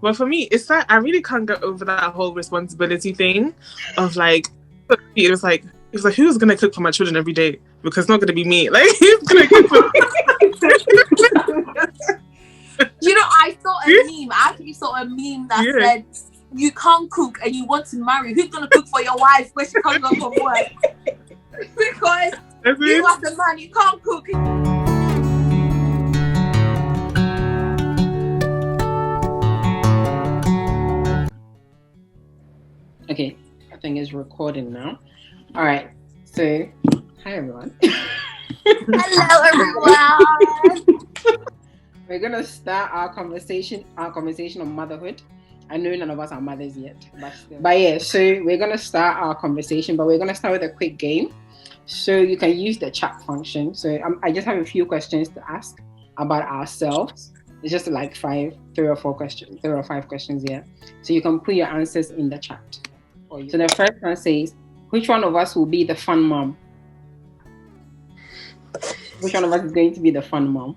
Well, for me, it's like I really can't get over that whole responsibility thing of like, it was like who's gonna cook for my children every day? Because it's not gonna be me. Like, who's gonna cook for You know, I saw a meme. I actually saw a meme that said, "You can't cook and you want to marry. Who's gonna cook for your wife when she comes home from work?" Because you as a man, you can't cook. Okay, I think it's recording now. All right, so hi everyone. Hello everyone. We're gonna start our conversation on motherhood. I know none of us are mothers yet, but yeah. So we're gonna start our conversation, but we're gonna start with a quick game. So you can use the chat function. So I just have a few questions to ask about ourselves. It's just like 3 or 5 questions here. So you can put your answers in the chat. So the first one says, which one of us will be the fun mom? Which one of us is going to be the fun mom?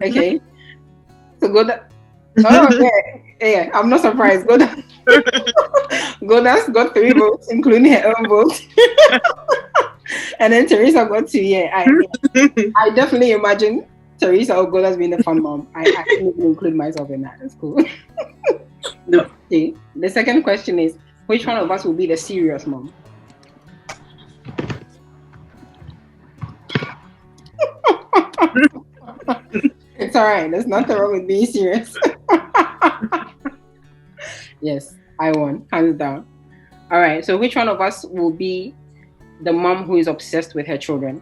Okay. So yeah, I'm not surprised. Goda's got 3 votes, including her own vote. And then Teresa got 2. Yeah, I definitely imagine Teresa or Goda's being the fun mom. I actually include myself in that. That's cool. Okay. The second question is, which one of us will be the serious mom? It's all right. There's nothing wrong with being serious. Yes, I won. Hands down. All right. So which one of us will be the mom who is obsessed with her children?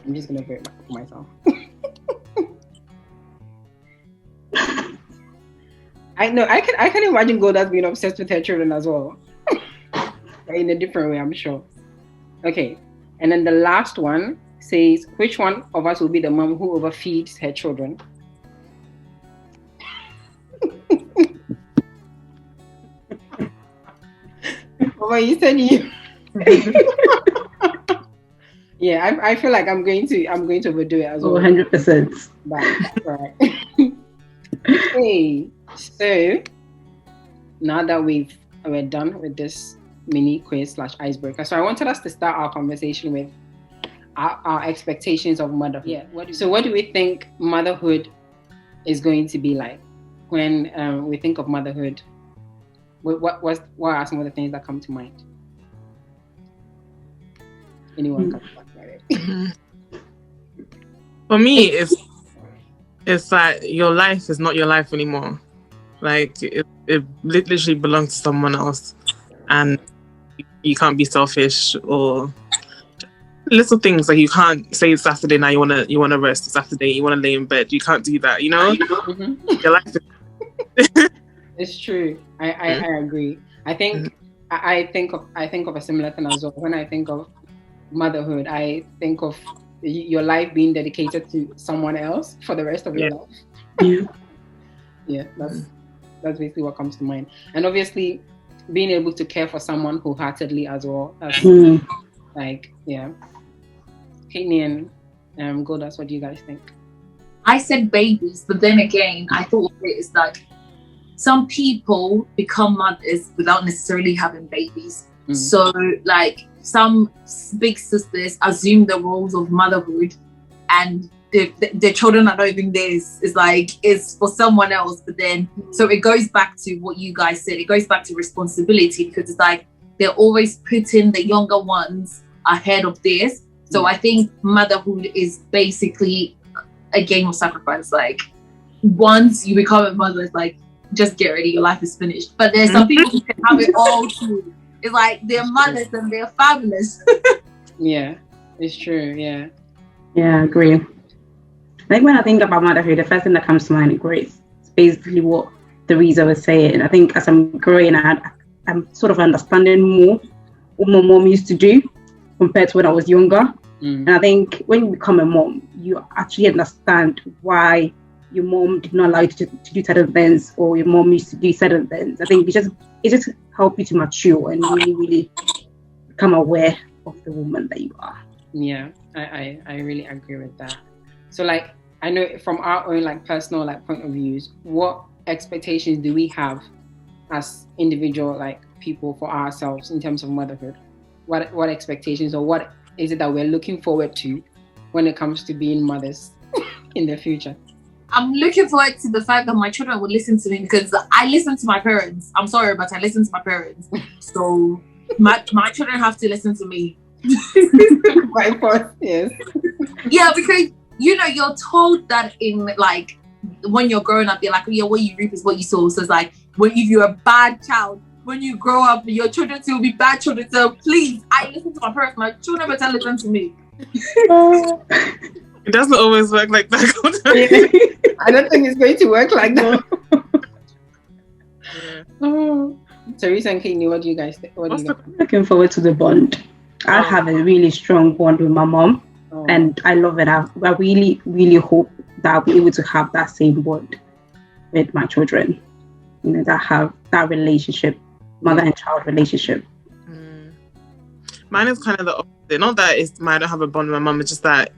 I'm just going to vote for myself. I know. I can imagine Goda's being obsessed with her children as well. In a different way, I'm sure. Okay. And then the last one says, which one of us will be the mom who overfeeds her children? Mama, you said you. Yeah, I feel like I'm going to overdo it as well. 100%. But that's all right. Okay. So now that we're done with this mini quiz / icebreaker. So I wanted us to start our conversation with our expectations of motherhood. Yeah. What do we think motherhood is going to be like when we think of motherhood? What are some of the things that come to mind? Anyone can talk about it. For me, it's like your life is not your life anymore. Like it literally belongs to someone else, and you can't be selfish or little things like you can't say it's Saturday now you wanna rest. It's Saturday, you wanna lay in bed. You can't do that. You know, your life is. It's true. I agree. I think of a similar thing as well. When I think of motherhood, I think of your life being dedicated to someone else for the rest of your life. Yeah, that's basically what comes to mind. And obviously, being able to care for someone wholeheartedly as well. That's like, yeah. Kidney and Godas, what do you guys think? I said babies, but then again, I thought it's like some people become mothers without necessarily having babies. So like some big sisters assume the roles of motherhood and their children are not even theirs. It's like it's for someone else. But then so it goes back to what you guys said. It goes back to responsibility because it's like they're always putting the younger ones ahead of this. So I think motherhood is basically a game of sacrifice. Like once you become a mother, it's like just get ready, your life is finished. But there's some people who can have it all too. It's like they're mothers and they're fabulous. Yeah, it's true. Yeah, I agree. I think when I think about motherhood, the first thing that comes to mind is grace. It's basically what Teresa was saying. I think as I'm growing, I'm sort of understanding more what my mom used to do compared to when I was younger. And I think when you become a mom, you actually understand why your mom did not allow you to do certain things, or your mom used to do certain things. I think it just helps you to mature and really, really become aware of the woman that you are. Yeah, I really agree with that. So like, I know from our own like personal like point of views, what expectations do we have as individual like people for ourselves in terms of motherhood? What expectations, or what is it that we're looking forward to when it comes to being mothers in the future? I'm looking forward to the fact that my children will listen to me, because I listen to my parents. I'm sorry, but I listen to my parents. So my children have to listen to me. By force, yes. Yeah, because you're told that in like when you're growing up, you're like, yeah, what you reap is what you sow. So it's like, if you're a bad child, when you grow up, your children will be bad children. So please, I listen to my parents. My children better listen to me. It doesn't always work like that. I don't think it's going to work like that. Teresa and Kini, what do you guys think? I'm looking forward to the bond. I have a really strong bond with my mom, and I love it. I really, really hope that I'll be able to have that same bond with my children. That have that relationship, mother and child relationship. Mine is kind of the opposite. Not that I don't have a bond with my mom. It's just that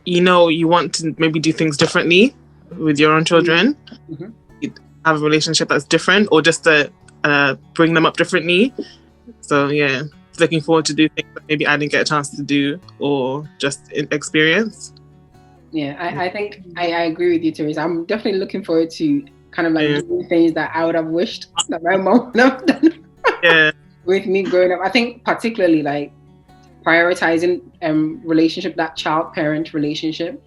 you want to maybe do things differently with your own children. Mm-hmm. You have a relationship that's different, or just to bring them up differently. So yeah, looking forward to do things that maybe I didn't get a chance to do, or just experience. Yeah, I think I agree with you, Teresa. I'm definitely looking forward to kind of like doing things that I would have wished that my mom would have done. Yeah. With me growing up. I think particularly like prioritizing relationship, that child-parent relationship,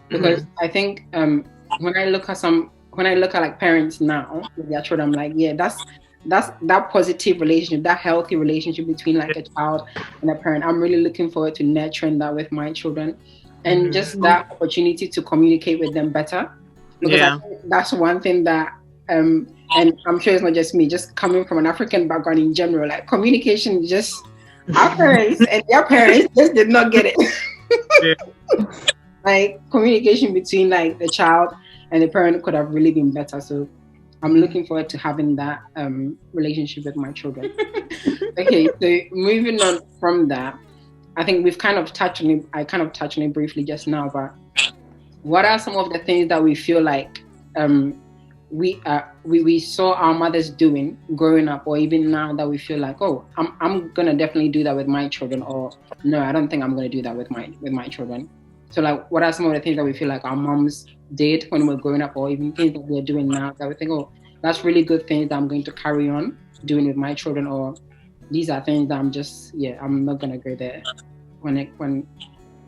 because I think when I look at like parents now with their children, I'm like, yeah, that's that positive relationship, that healthy relationship between like a child and a parent. I'm really looking forward to nurturing that with my children, and just that opportunity to communicate with them better, because I think that's one thing that and I'm sure it's not just me, just coming from an African background in general, like communication, just our parents and their parents just did not get it. Like communication between like the child and the parent could have really been better. So I'm looking forward to having that relationship with my children. Okay, so moving on from that, I think we've kind of touched on it. I kind of touched on it briefly just now, but what are some of the things that we feel like we saw our mothers doing growing up, or even now that we feel like, oh, I'm gonna definitely do that with my children, or no, I don't think I'm gonna do that with my children. So like, what are some of the things that we feel like our moms did when we were growing up, or even things that we're doing now that we think, oh, that's really good things that I'm going to carry on doing with my children, or these are things that I'm not gonna go there when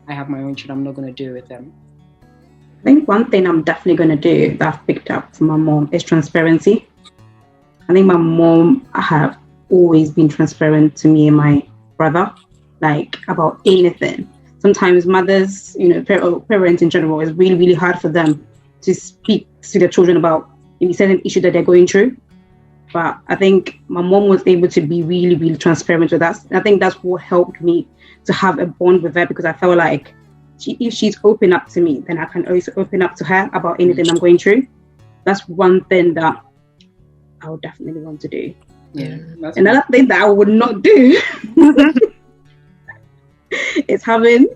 I have my own children, I'm not gonna do it with them. I think one thing I'm definitely going to do that I've picked up from my mom is transparency. I think my mom have always been transparent to me and my brother, like about anything. Sometimes mothers, parents in general, it's really, really hard for them to speak to their children about maybe certain issue that they're going through. But I think my mom was able to be really, really transparent with us. I think that's what helped me to have a bond with her, because I felt like if she's open up to me, then I can also open up to her about anything I'm going through. That's one thing that I would definitely want to do. Yeah. Another thing that I would not do is having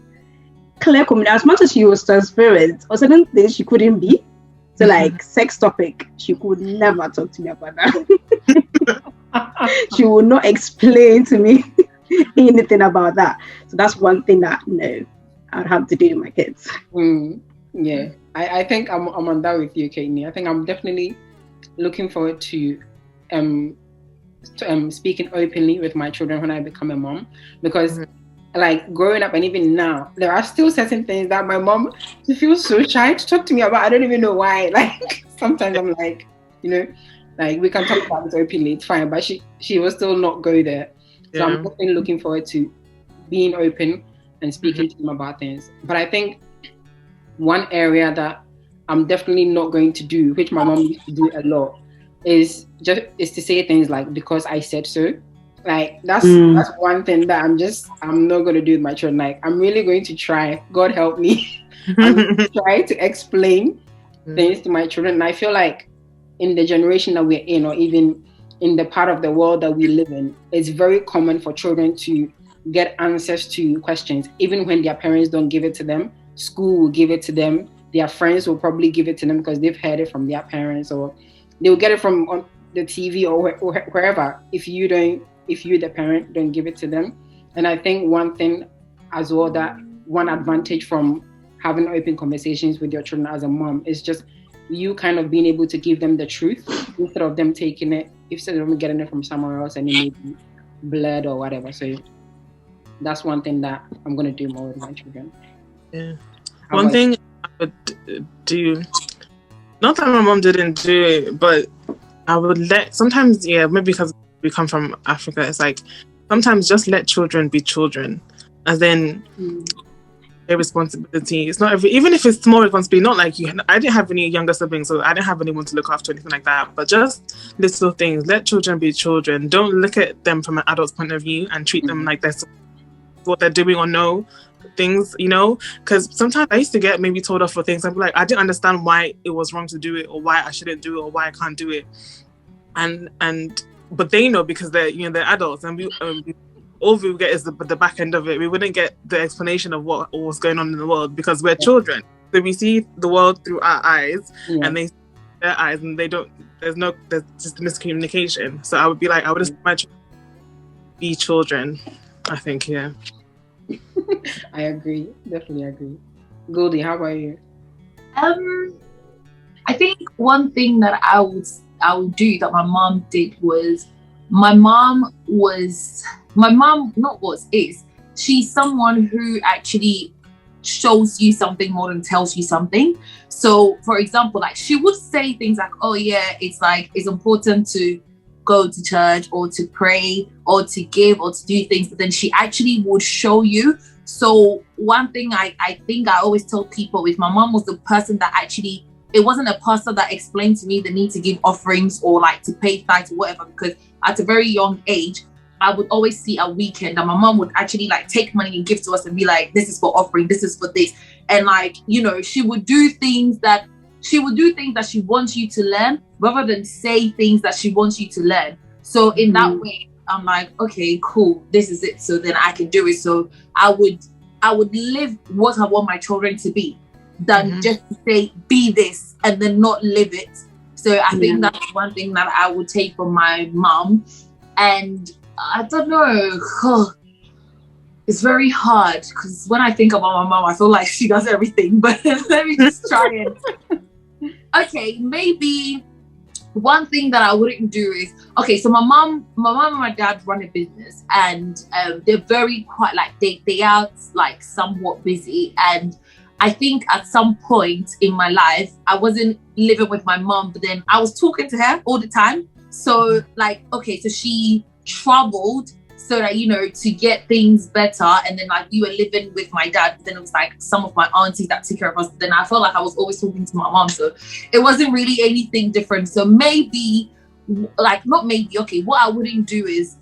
clear communication. As much as she was transparent, or certain things she couldn't be. So like sex topic, she could never talk to me about that. She would not explain to me anything about that. So that's one thing that I'd have to do with my kids. Yeah, I think I'm on that with you, Katie. I think I'm definitely looking forward to speaking openly with my children when I become a mom, because like growing up and even now, there are still certain things that my mom, she feels so shy to talk to me about. I don't even know why. Like sometimes I'm like, like we can talk about it openly, it's fine, but she will still not go there. So I'm definitely looking forward to being open and speaking to them about things. But I think one area that I'm definitely not going to do, which my mom used to do a lot, is to say things like, because I said so. Like that's one thing that I'm not going to do with my children. Like I'm really going to try, God help me, I'm going to try to explain things to my children. And I feel like in the generation that we're in, or even in the part of the world that we live in, it's very common for children to get answers to questions, even when their parents don't give it to them. School will give it to them. Their friends will probably give it to them because they've heard it from their parents, or they'll get it from on the TV or wherever. If you, the parent, don't give it to them. And I think one thing as well, that one advantage from having open conversations with your children as a mom is just you kind of being able to give them the truth instead of them taking it, instead of them getting it from somewhere else and it may be blurred or whatever. So that's one thing that I'm going to do more with my children. Yeah. One thing I would do, not that my mom didn't do it, but I would sometimes, maybe because we come from Africa, it's like sometimes just let children be children, as in their responsibility. It's not even if it's small responsibility, not like I didn't have any younger siblings, so I didn't have anyone to look after, anything like that, but just little things. Let children be children. Don't look at them from an adult's point of view and treat them like that's what they're doing or no things, because sometimes I used to get maybe told off for things. I'd be like, I didn't understand why it was wrong to do it, or why I shouldn't do it, or why I can't do it, but they know because they're adults, and all we would get is the back end of it. We wouldn't get the explanation of what was going on in the world because we're children. So we see the world through our eyes, and they see their eyes, and they don't. There's just miscommunication. So I would be like, I would just my children be children. I think, yeah. I agree. Definitely agree. Goldie, how about you? I think one thing that I would do that my mom did was, she's someone who actually shows you something more than tells you something. So for example, like she would say things like, oh yeah, it's important to go to church or to pray or to give or to do things, but then she actually would show you. So one thing I think I always tell people is my mom was the person that actually, it wasn't a pastor that explained to me the need to give offerings or like to pay tithes or whatever, because at a very young age, I would always see a weekend that my mom would actually like take money and give to us and be like, this is for offering, this is for this. And like, she would do things that she wants you to learn rather than say things that she wants you to learn. So in that way, I'm like, okay, cool, this is it. So then I can do it. So I would live what I want my children to be than just to say, be this and then not live it. So I think that's one thing that I would take from my mom. And I don't know, it's very hard because when I think about my mom, I feel like she does everything, but let me just try and okay, maybe one thing that I wouldn't do is, okay, so my mom and my dad run a business, and they're very quite like they are like somewhat busy, and I think at some point in my life I wasn't living with my mom, but then I was talking to her all the time. So like, okay, so she traveled so that, to get things better, and then like we were living with my dad, but then it was like some of my aunties that took care of us. Then I felt like I was always talking to my mom, so it wasn't really anything different. So maybe, like, not maybe, okay, what I wouldn't do is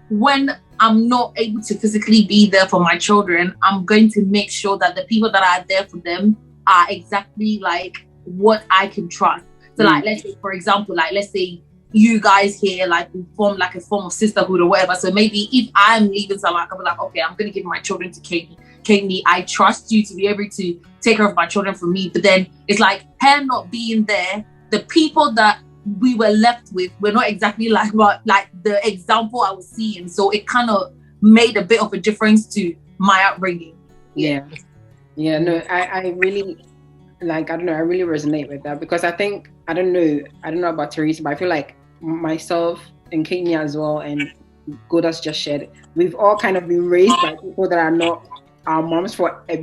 when I'm not able to physically be there for my children, I'm going to make sure that the people that are there for them are exactly like what I can trust. So like, let's say, for example, like, let's say you guys here, like, we form like a form of sisterhood or whatever. So maybe if I'm leaving somewhere, I'll be like, okay, I'm going to give my children to Katie. I trust you to be able to take care of my children for me. But then it's like her not being there, the people that we were left with were not exactly like the example I was seeing. So it kind of made a bit of a difference to my upbringing. Yeah. No, I really, like, I don't know, I really resonate with that, because I think, I don't know about Teresa, but I feel like myself and Kenya as well, and Goda's just shared, we've all kind of been raised by people that are not our moms for a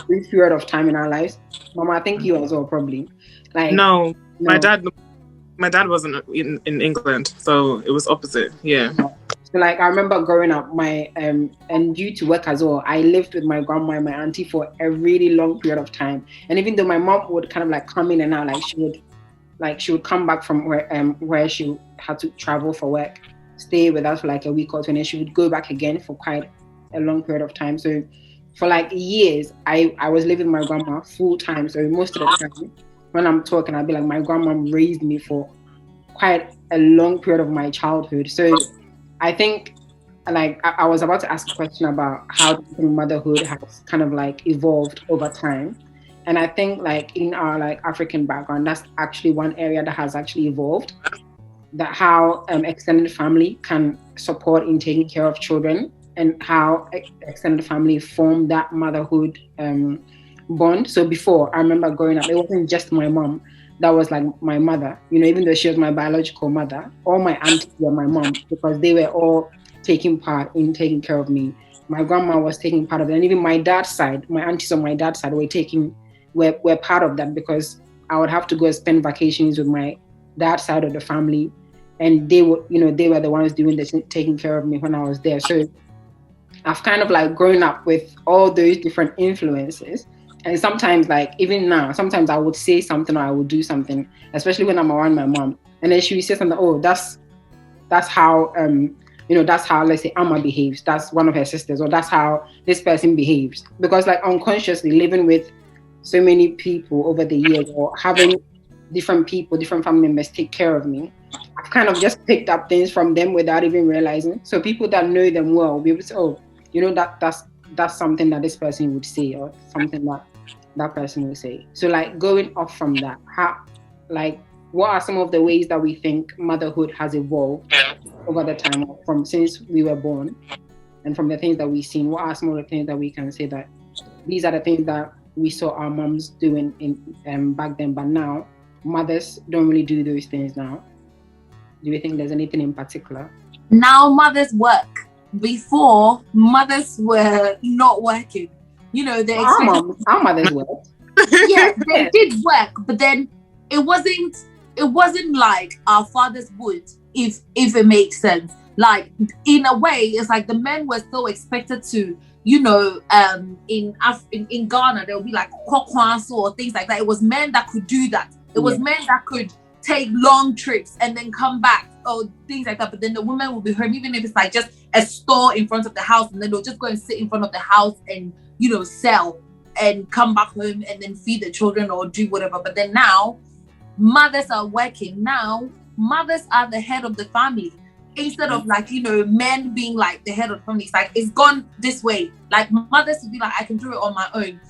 brief period of time in our lives. Mama, I think you as well, probably. Like, no. My dad wasn't in England, so it was opposite. Yeah. So like, I remember growing up, my and due to work as well, I lived with my grandma and my auntie for a really long period of time. And even though my mom would kind of like come in and out, like she would come back from where she had to travel for work, stay with us for like a week or two, and then she would go back again for quite a long period of time. So for like years, I was living with my grandma full time. So most of the time when I'm talking, I'd be like, my grandma raised me for quite a long period of my childhood. So I think, like, I was about to ask a question about how motherhood has kind of like evolved over time. And I think like in our like African background, that's actually one area that has actually evolved, that how extended family can support in taking care of children, and how extended family form that motherhood bond. So before, I remember growing up, it wasn't just my mom that was like my mother, you know, even though she was my biological mother. All my aunties were my mom, because they were all taking part in taking care of me. My grandma was taking part of it, and even my dad's side, my aunties on my dad's side were part of that, because I would have to go spend vacations with my dad's side of the family, and they were the ones doing this, taking care of me when I was there. So I've kind of like grown up with all those different influences. And sometimes, like even now, sometimes I would say something or I would do something, especially when I'm around my mom, and then she would say something, oh, that's how that's how, let's say, Amma behaves, that's one of her sisters, or that's how this person behaves. Because like unconsciously living with so many people over the years, or having different people, different family members take care of me, I've kind of just picked up things from them without even realizing. So people that know them well will be able to say, oh, that's something that this person would say, or something that person would say. So like going off from that, what are some of the ways that we think motherhood has evolved over the time, from since we were born, and from the things that we've seen? What are some of the things that we can say that these are the things that we saw our moms doing in back then, but now mothers don't really do those things now? Do you think there's anything in particular? Now mothers work. Before, mothers were not working. You know, our mothers worked. Yeah, they did work, but then it wasn't like our fathers would, if it makes sense. Like in a way, it's like the men were still expected to, you know, in Ghana there would be like kwakwanso or things like that. It was men that could do that. It was men that could take long trips and then come back, or things like that. But then the woman will be home, even if it's like just a store in front of the house, and then they'll just go and sit in front of the house and, you know, sell, and come back home and then feed the children or do whatever. But then now mothers are working. Now mothers are the head of the family, instead of like, you know, men being like the head of the family. It's like it's gone this way. Like mothers would be like, I can do it on my own.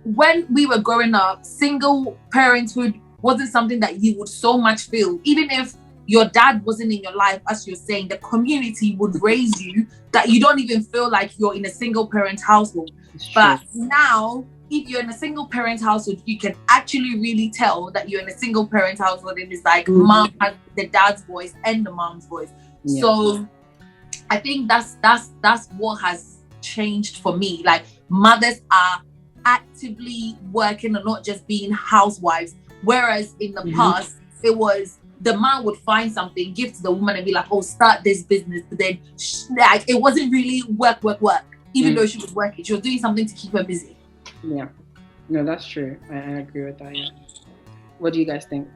When we were growing up, single parenthood wasn't something that you would so much feel. Even if your dad wasn't in your life, as you're saying, the community would raise you that you don't even feel like you're in a single parent household. But now, if you're in a single parent household, you can actually really tell that you're in a single parent household, and it's like mom has the dad's voice and the mom's voice. Yeah. So I think that's what has changed for me. Like mothers are actively working and not just being housewives. Whereas in the past, it was the man would find something, give to the woman, and be like, oh, start this business. But then like it wasn't really work. Even though she was working, she was doing something to keep her busy. Yeah. No, that's true. I agree with that. Yeah. What do you guys think,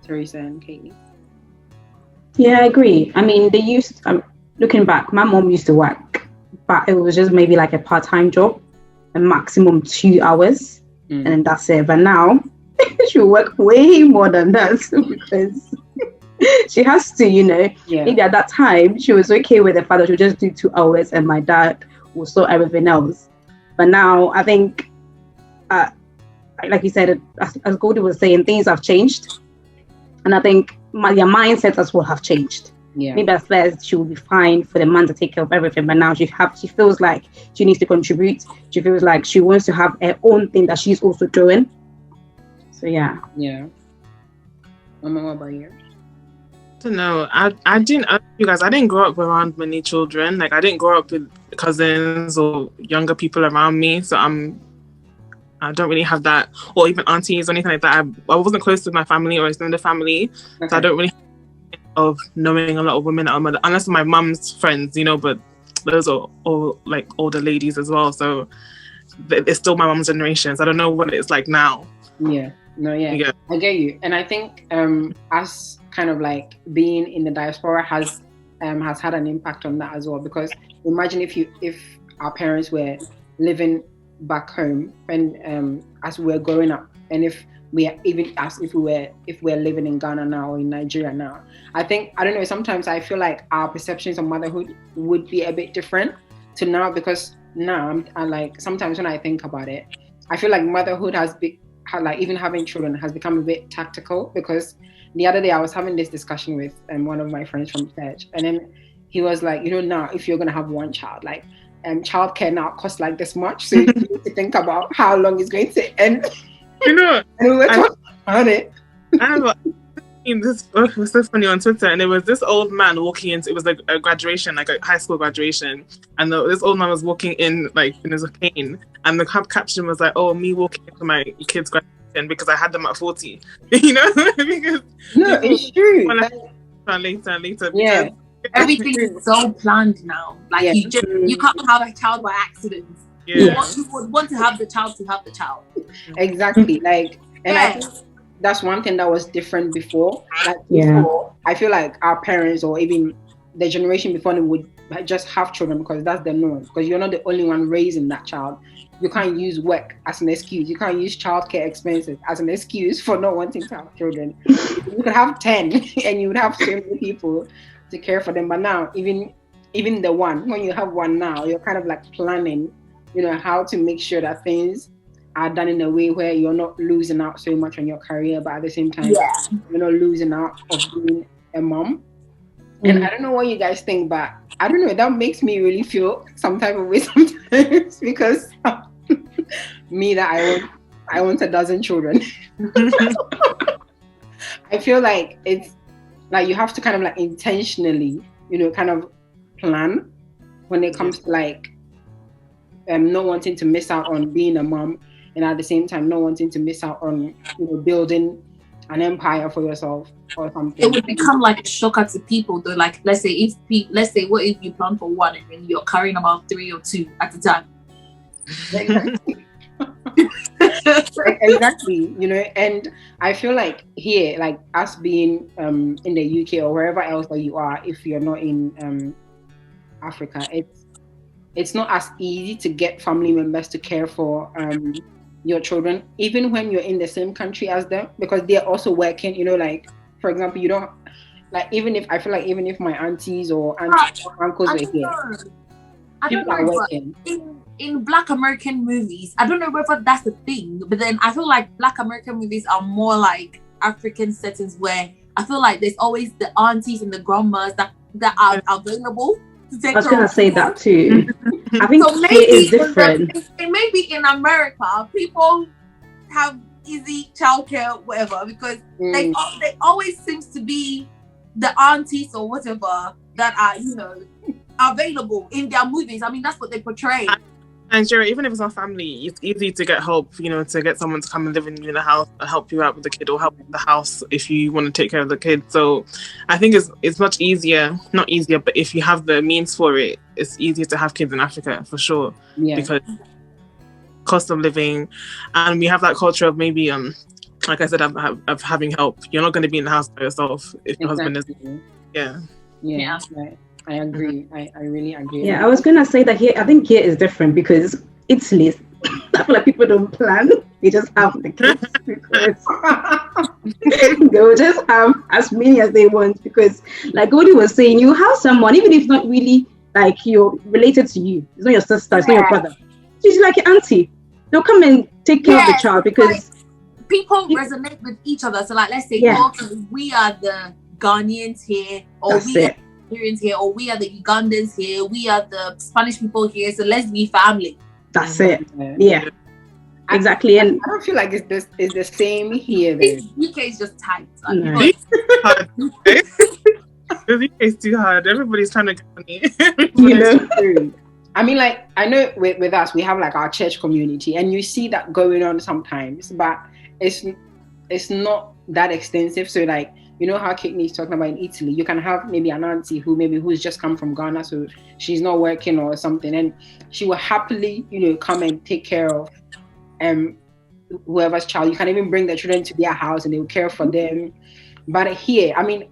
Teresa and Katie? Yeah, I agree. I mean, looking back, my mom used to work, but it was just maybe like a part-time job, a maximum 2 hours, and then that's it. But now she'll work way more than that because she has to, you know. Yeah. Maybe at that time she was okay with the fact that she'll just do 2 hours and my dad will sort everything else. But now I think, like you said, as Goldie was saying, things have changed, and I think their mindsets as well have changed. Yeah. Maybe at first she will be fine for the man to take care of everything, but now she feels like she needs to contribute. She feels like she wants to have her own thing that she's also doing. So yeah. Mama, what about you? I don't know. You guys, I didn't grow up around many children. Like I didn't grow up with cousins or younger people around me. So I don't really have that, or even aunties or anything like that. I wasn't close to my family or extended family. Okay. So I don't really have of knowing a lot of women that are mother, unless my mum's friends, you know, but those are all like older ladies as well. So it's still my mum's generation. So I don't know what it's like now. Yeah. No, yeah. I get you. And I think us kind of like being in the diaspora has had an impact on that as well. Because imagine if our parents were living back home when as we're growing up, and if we're living in Ghana now or in Nigeria now, I don't know, sometimes I feel like our perceptions of motherhood would be a bit different to now, because now I like, sometimes when I think about it, I feel like motherhood like even having children has become a bit tactical, because the other day I was having this discussion with one of my friends from church, and then he was like, now if you're gonna have one child, like childcare now costs like this much, so you need to think about how long it's going to end. And we were talking about it. It was so funny on Twitter, and it was this old man walking into, it was like a graduation, like a high school graduation, and this old man was walking in like in his cane, and the caption was like, "Oh, me walking into my kids' graduation because I had them at 40," because it's true. Later. Yeah, everything is so planned now. Like you can't have a child by accident. Yeah. You would want to have the child to have the child. Exactly. Like, and I think that's one thing that was different before. Like before, I feel like our parents or even the generation before them would just have children because that's the norm. Because you're not the only one raising that child. You can't use work as an excuse. You can't use childcare expenses as an excuse for not wanting to have children. You could have 10 and you would have so many people to care for them. But now, even the one, when you have one now, you're kind of like planning, how to make sure that things are done in a way where you're not losing out so much on your career, but at the same time, you're not losing out of being a mom. And I don't know what you guys think, but I don't know, that makes me really feel some type of way sometimes because me that I want a dozen children. I feel like it's like you have to kind of like intentionally, kind of plan when it comes to like not wanting to miss out on being a mom, and at the same time not wanting to miss out on building an empire for yourself or something. It would become like a shocker to people though. Like let's say what if you plan for one and then you're carrying about 3 or 2 at a time. Exactly. Exactly, and I feel like here, like us being in the UK or wherever else that you are, if you're not in Africa, it's not as easy to get family members to care for your children, even when you're in the same country as them, because they're also working. Like for example, you don't like, even if my aunties or uncles were here, people are working. In Black American movies, I don't know whether that's the thing, but then I feel like Black American movies are more like African settings where I feel like there's always the aunties and the grandmas that are available to take care of. I was going to say that too. I think so maybe it is different. Maybe in America, people have easy childcare, whatever, because they always seems to be the aunties or whatever that are available in their movies. I mean, that's what they portray. Nigeria, even if it's not family, it's easy to get help, to get someone to come and live in the house and help you out with the kid, or help with the house if you want to take care of the kid. So I think it's much easier, not easier, but if you have the means for it, it's easier to have kids in Africa for sure. Yeah. Because cost of living, and we have that culture of maybe, like I said, of having help. You're not going to be in the house by yourself if your husband is. Yeah. Right. I agree. I really agree. Yeah, I was gonna say that here. I think here is different because Italy. I feel like people don't plan; they just have the kids because they will just have as many as they want. Because, like Godi was saying, you have someone, even if not really like you're related to you. It's not your sister. It's not your brother. She's like your auntie. They'll come and take care of the child because people resonate with each other. So, like, let's say we are the Ghanaians here, or we are Nigerians here, or we are the Ugandans here, we are the Spanish people here, so let's be family. That's it. Yeah. Exactly. And I don't feel like it's the same here. UK is just tight. The UK is too hard. Everybody's trying to get money. I mean, like, I know with us, we have like our church community, and you see that going on sometimes, but it's not that extensive. So like, how Kate is talking about in Italy, you can have maybe an auntie who's just come from Ghana, so she's not working or something, and she will happily, come and take care of whoever's child. You can even bring the children to their house and they will care for them. But here, I mean,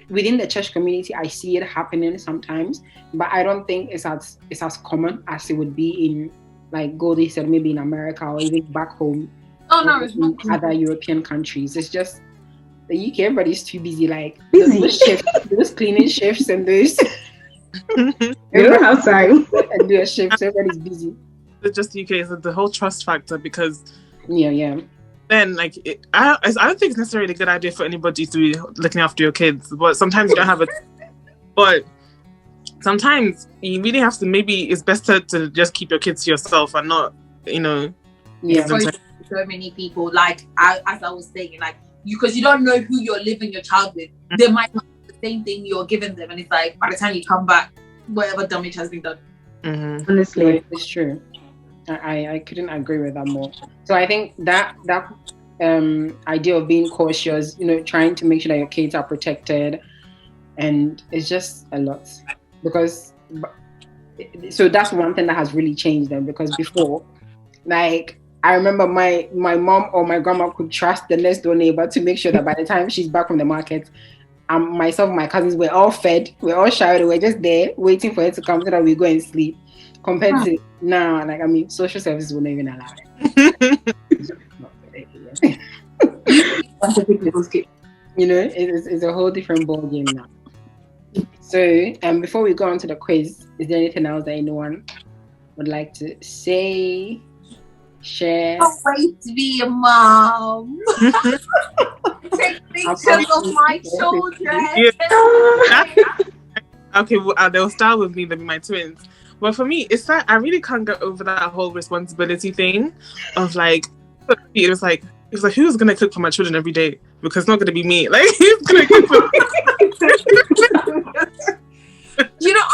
within the church community, I see it happening sometimes, but I don't think it's as common as it would be like Goldie said, maybe in America or even back home. Oh no, it's not in other European countries. It's just the UK. Everybody's too busy. Like Busy. those shifts, those cleaning shifts, and those. You don't have time. And do a shift, so everybody's busy. It's just UK is the whole trust factor, because Yeah. then like I don't think it's necessarily a good idea for anybody to be looking after your kids, but sometimes you don't have it. But sometimes you really have to. Maybe it's best to just keep your kids to yourself and not, Yeah. So many people, like as I was saying, like because you don't know who you're leaving your child with. They might not do the same thing you're giving them, and it's like by the time you come back, whatever damage has been done. Mm-hmm. Honestly, It's true. I couldn't agree with that more. So I think that idea of being cautious, trying to make sure that your kids are protected, and it's just a lot. Because so that's one thing that has really changed them, because before, like I remember my mom or my grandma could trust the next door neighbor to make sure that by the time she's back from the market, myself and my cousins were all fed, we're all showered, we're just there waiting for her to come so that we go and sleep. Compared to now, like social services will not even allow it. It's a whole different ball game now. So, before we go on to the quiz, is there anything else that anyone would like to say, share? Oh, wait to be a mom. Take pictures of my children. Okay, well, they'll start with me. They'll be my twins. But for me, it's like I really can't get over that whole responsibility thing of like, it was like who's gonna cook for my children every day? Because it's not gonna be me. Like, who's gonna cook for me?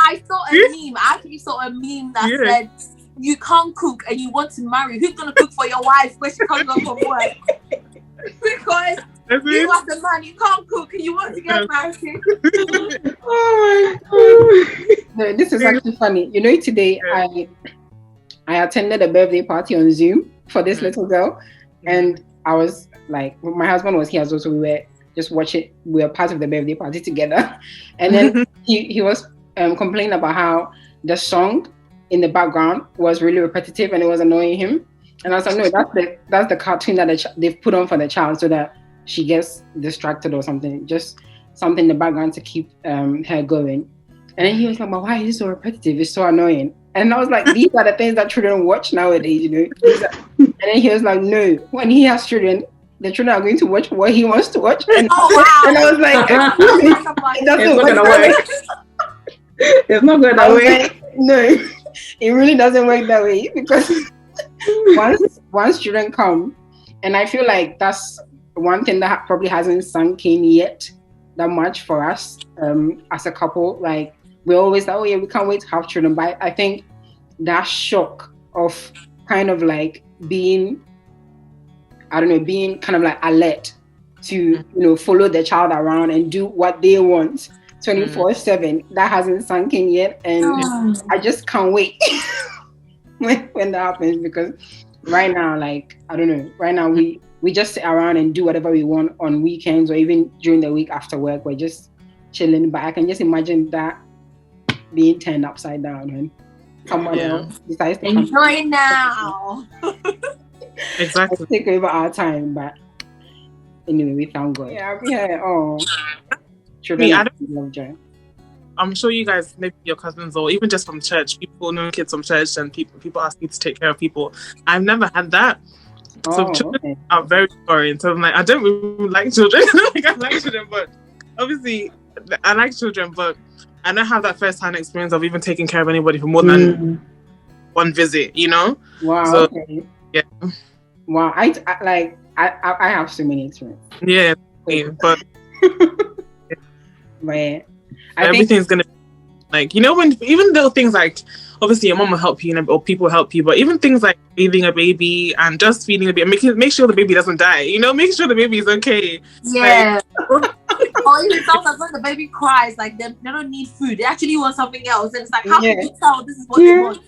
I saw a meme. I actually saw a meme that said, "You can't cook and you want to marry. Who's gonna cook for your wife when she comes home from work?" Because you are the man, you can't cook and you want to get married. Oh my god! No, this is actually funny. Today I attended a birthday party on Zoom for this little girl, and I was like, my husband was here as well, so we were just watching. We were part of the birthday party together, and then he was complaining about how the song in the background was really repetitive and it was annoying him. And I was like, no, that's the cartoon that they've put on for the child so that she gets distracted or something. Just something in the background to keep her going. And then he was like, but why is it so repetitive? It's so annoying. And I was like, these are the things that children watch nowadays, And then he was like, no, when he has children, the children are going to watch what he wants to watch. And, and I was like, it doesn't work. It's not going that way. Like, no, it really doesn't work that way, because once children come, and I feel like that's one thing that probably hasn't sunk in yet that much for us as a couple. Like, we're always like, oh yeah, we can't wait to have children. But I think that shock of kind of like being kind of like alert to follow the child around and do what they want 24/7, that hasn't sunk in yet, and I just can't wait when that happens, because right now, like, I don't know, right now we just sit around and do whatever we want on weekends or even during the week after work. We're just chilling, but I can just imagine that being turned upside down when someone else decides to enjoy now. Exactly. Take over our time, but anyway, we thank God. I'm sure you guys, maybe your cousins or even just from church, people know kids from church, and people ask me to take care of people. I've never had that. So children are very sorry. So I'm like, I don't really like children. I like children, but obviously I like children, but I don't have that first-hand experience of even taking care of anybody for more than one visit, Wow. So, okay. Yeah. Wow. I have so many experiences. Yeah, but but everything's gonna like, when even little things like, obviously your mom will help you, or people help you, but even things like bathing a baby and just feeding a baby, make sure the baby doesn't die, make sure the baby is okay. Yeah. Or even sometimes when the baby cries, like they don't need food, they actually want something else, and it's like, how can you tell this is what you want?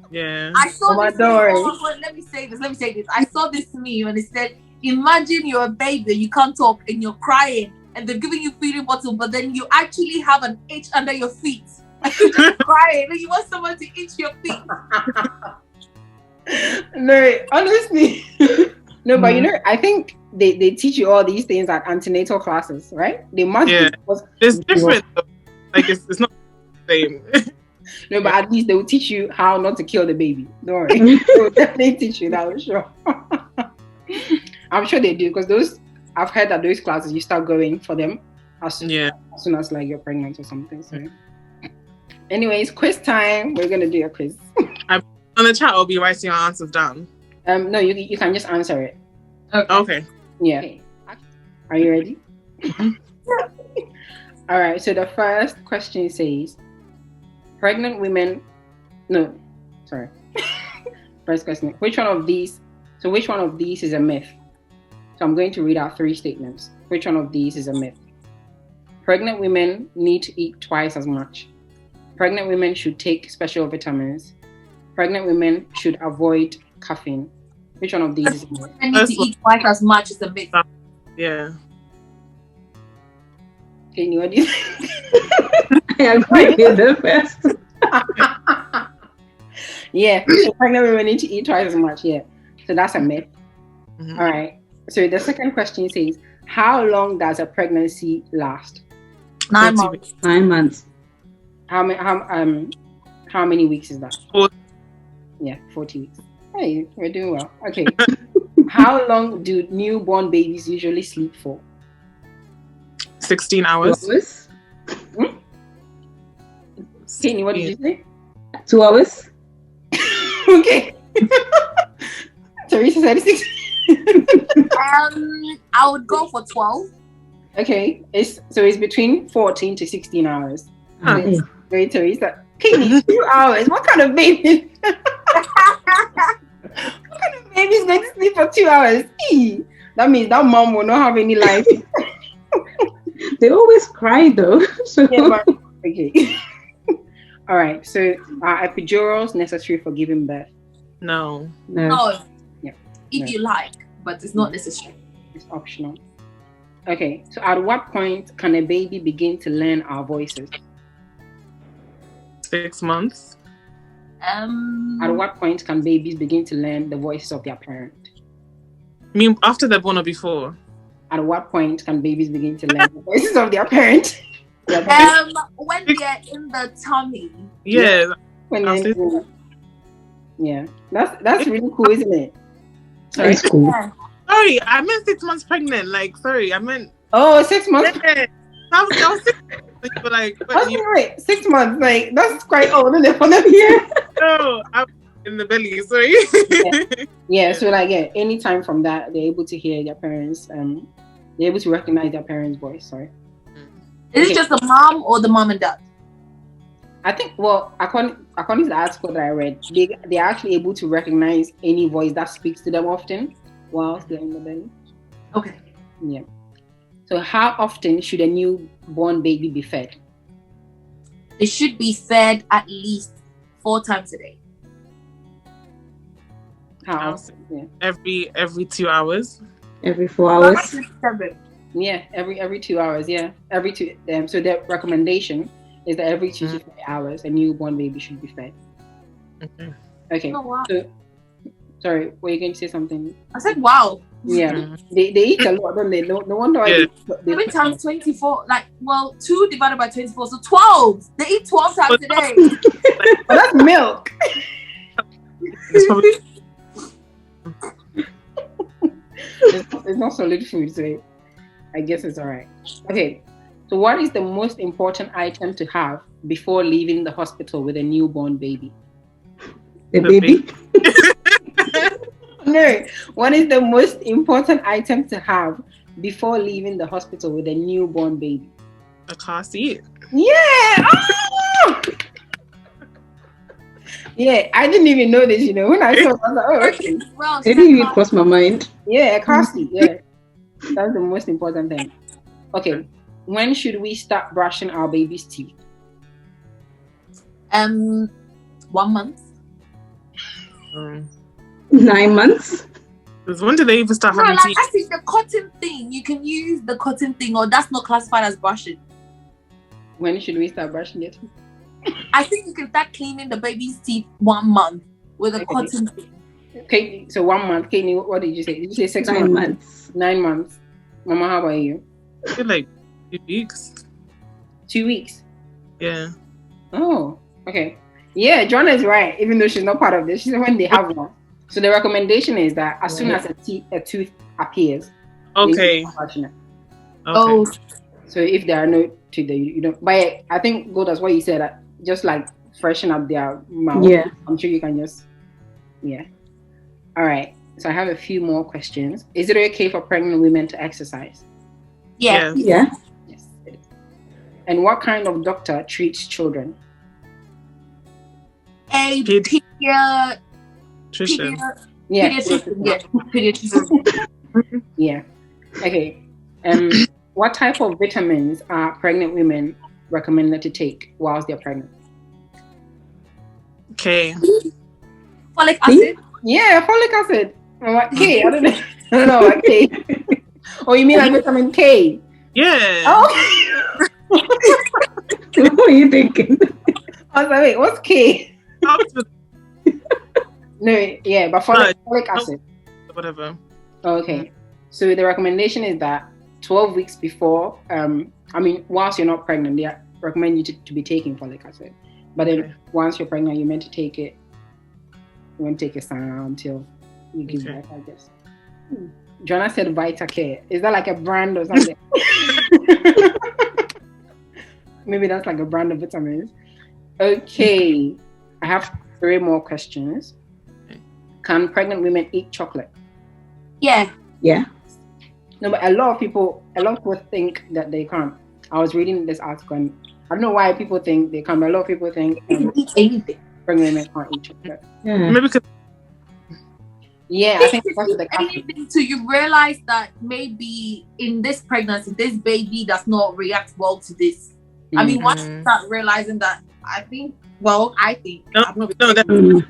Yeah. I saw this meme. Let me say this. I saw this meme and it said, imagine you're a baby, you can't talk and you're crying and they're giving you feeding bottle, but then you actually have an itch under your feet. You're just crying. You want someone to itch your feet. No, honestly. No, but you know, I think they teach you all these things at antenatal classes, right? They must Yeah. It's different though. Like it's not the same. No, but at least they will teach you how not to kill the baby. Don't worry. They will definitely teach you that, I'm sure. I'm sure they do, because I've heard that those classes you start going for them as soon as like you're pregnant or something. So anyways, quiz time. We're gonna do a quiz. On the chat, I'll be writing our answers down. No, you can just answer it. Okay. Yeah. Okay. Are you ready? All right. So the first question says, pregnant women. No, sorry. First question. Which one of these is a myth? So I'm going to read out 3 statements. Which one of these is a myth? Pregnant women need to eat twice as much. Pregnant women should take special vitamins. Pregnant women should avoid caffeine. Which one of these is a myth? I need to eat twice as much as a myth. Yeah. Can you what do you think? I agree with the first. Yeah, so pregnant women need to eat twice as much. Yeah, so that's a myth. Mm-hmm. All right. So the second question says, how long does a pregnancy last? 9 months. 9 months. How many weeks is that? 40. Yeah, 40 weeks. Hey, we're doing well. Okay. How long do newborn babies usually sleep for? 16 hours. 2 hours. Kenny, what did you say? 2 hours. Okay. Teresa said 6. I would go for 12. Okay. It's between 14 to 16 hours. Okay. Wait, Teresa. Kenny, 2 hours. What kind of baby? What kind of baby is going to sleep for 2 hours? Eee. That means that mom will not have any life. They always cry though. So Yeah, but, okay. All right. So are epidurals necessary for giving birth? No. No. Yeah. If No. you like, but it's not necessary. It's optional. Okay. So at what point can a baby begin to learn our voices? 6 months. At what point can babies begin to learn the voices of their parent? I mean, after they're born or before? At what point can babies begin to learn the voices of their parent? When they're in the tummy. Yeah. When I'll they're say- yeah. That's really cool, isn't it? that's cool. Yeah. Sorry, I meant 6 months pregnant. Like, sorry, I meant. Oh, 6 months. Yeah. I was 6 months. You were like, but you Wait, 6 months. Like that's quite old, isn't it? For them, yeah. know, I'm in the belly. Sorry. Yeah. So like anytime from that, they're able to hear their parents. They're able to recognize their parents' voice. Sorry. Is it just the mom or the mom and dad? I think, well, according to the article that I read, they're actually able to recognize any voice that speaks to them often whilst they're in the belly. Okay. Yeah. So how often should a newborn baby be fed? They should be fed at least 4 times a day. How? Awesome. Every 2 hours. Every 4 hours. 7. Yeah, every 2 hours. Yeah, every 2. So their recommendation is that every 2 to 3 hours, a newborn baby should be fed. Okay. Okay. Oh, wow. So, sorry, were you going to say something? I said, wow. Yeah, they eat a lot, don't they? No wonder why Yeah. they 7 times 24. 2 divided by 24. So 12. They eat 12 times a day. But that's milk. It's probably It's not solid food, so I guess it's all right. Okay, so what is the most important item to have before leaving the hospital with a newborn baby? The baby. No, what is the most important item to have before leaving the hospital with a newborn baby? a car seat. Yeah! Oh! Yeah, I didn't even know this, when I saw it, I was like, oh, okay. Well, It didn't even cross my mind. Yeah, a car seat, yeah. That's the most important thing. Okay, when should we start brushing our baby's teeth? 1 month. 9 months. Because when did they even start No, having like teeth? I think the cotton thing. You can use the cotton thing, or that's not classified as brushing. When should we start brushing your teeth? I think you can start cleaning the baby's teeth 1 month with a Okay. cotton. Okay, so 1 month. Katie, what did you say? Did you say 6 9 months? months. 9 months. Mama, how about you? I feel like 2 weeks. 2 weeks. Yeah. Oh, okay. Yeah, Joanna is right, even though she's not part of this. She said when they have one. So the recommendation is that as soon as a tooth appears, Okay. okay. Oh, So if there are no teeth, you don't. But I think good as what you said, just like freshen up their mouth. Yeah. I'm sure you can just, yeah. All right. So I have a few more questions. Is it okay for pregnant women to exercise? yeah. Yeah. Yes, it is. And what kind of doctor treats children? A Nutrition. pediatrician. Yeah. Okay. What type of vitamins are pregnant women recommended to take whilst they're pregnant? Okay. Folic acid. Yeah, folic acid. I'm like, K. I don't know. I don't know. Like K. Oh, you mean like vitamin K? Yeah. Oh. What are you thinking? I was like, wait, what's K? No, yeah, but folic acid. Whatever. Okay. So the recommendation is that 12 weeks before, whilst you're not pregnant, they recommend you to be taking folic acid. But then once you're pregnant, you're meant to take it. You won't take it until you give birth, I guess. Joanna said VitaCare. Is that like a brand or something? Maybe that's like a brand of vitamins. Okay. I have 3 more questions. Can pregnant women eat chocolate? Yeah. Yeah. No, but a lot of people think that they can't. I was reading this article and I don't know why people think they can't, but a lot of people think You can eat anything. pregnant women can't eat chocolate. Yeah. Maybe because Yeah, I think that's the anything to you realize that maybe in this pregnancy, this baby does not react well to this. I mean, once you start realizing that, I think I've not been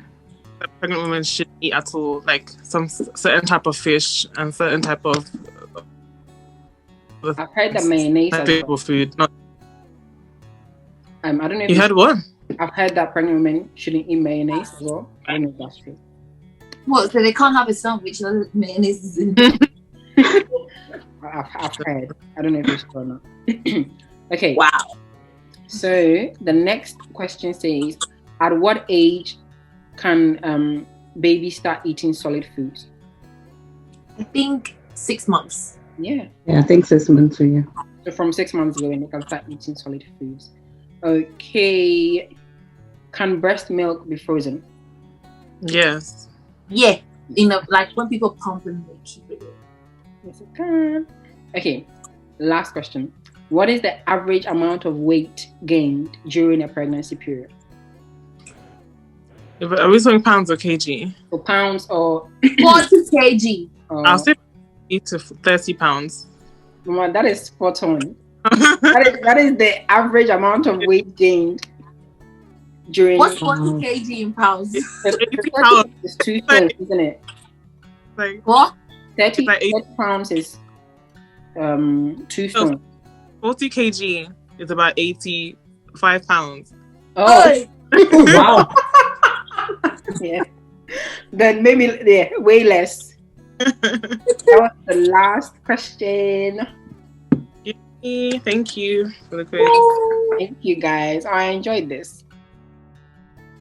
pregnant women should eat at all, like some certain type of fish and certain type of I've heard that mayonnaise as well. food. Not I don't know if you heard what? I've heard that pregnant women shouldn't eat mayonnaise as well. I don't know if that's true. What? So they can't have a sandwich that mayonnaise is in. I've heard. I don't know if it's true or not. Okay. Wow. So the next question says, at what age can babies start eating solid foods? I think 6 months. Yeah. Yeah, I think 6 months too, yeah. So from 6 months ago, when they can start eating solid foods. Okay. Can breast milk be frozen? Yes. Yeah. Like when people pump and they keep it. Yes, it can. Okay. Last question. What is the average amount of weight gained during a pregnancy period? Are we talking pounds or kg? For pounds or 40 kg. I'll say 20 to 30 pounds. Mama, that is spot on. that is the average amount of weight gained during. What's 40 kg in pounds? 30 is 2 stones, isn't it? Like What? 30 like 30 pounds is 2 stones. 40 kg is about 85 pounds. Oh, Wow. yeah. Then maybe way less. That was the last question. Thank you for the quiz. Thank you guys. I enjoyed this.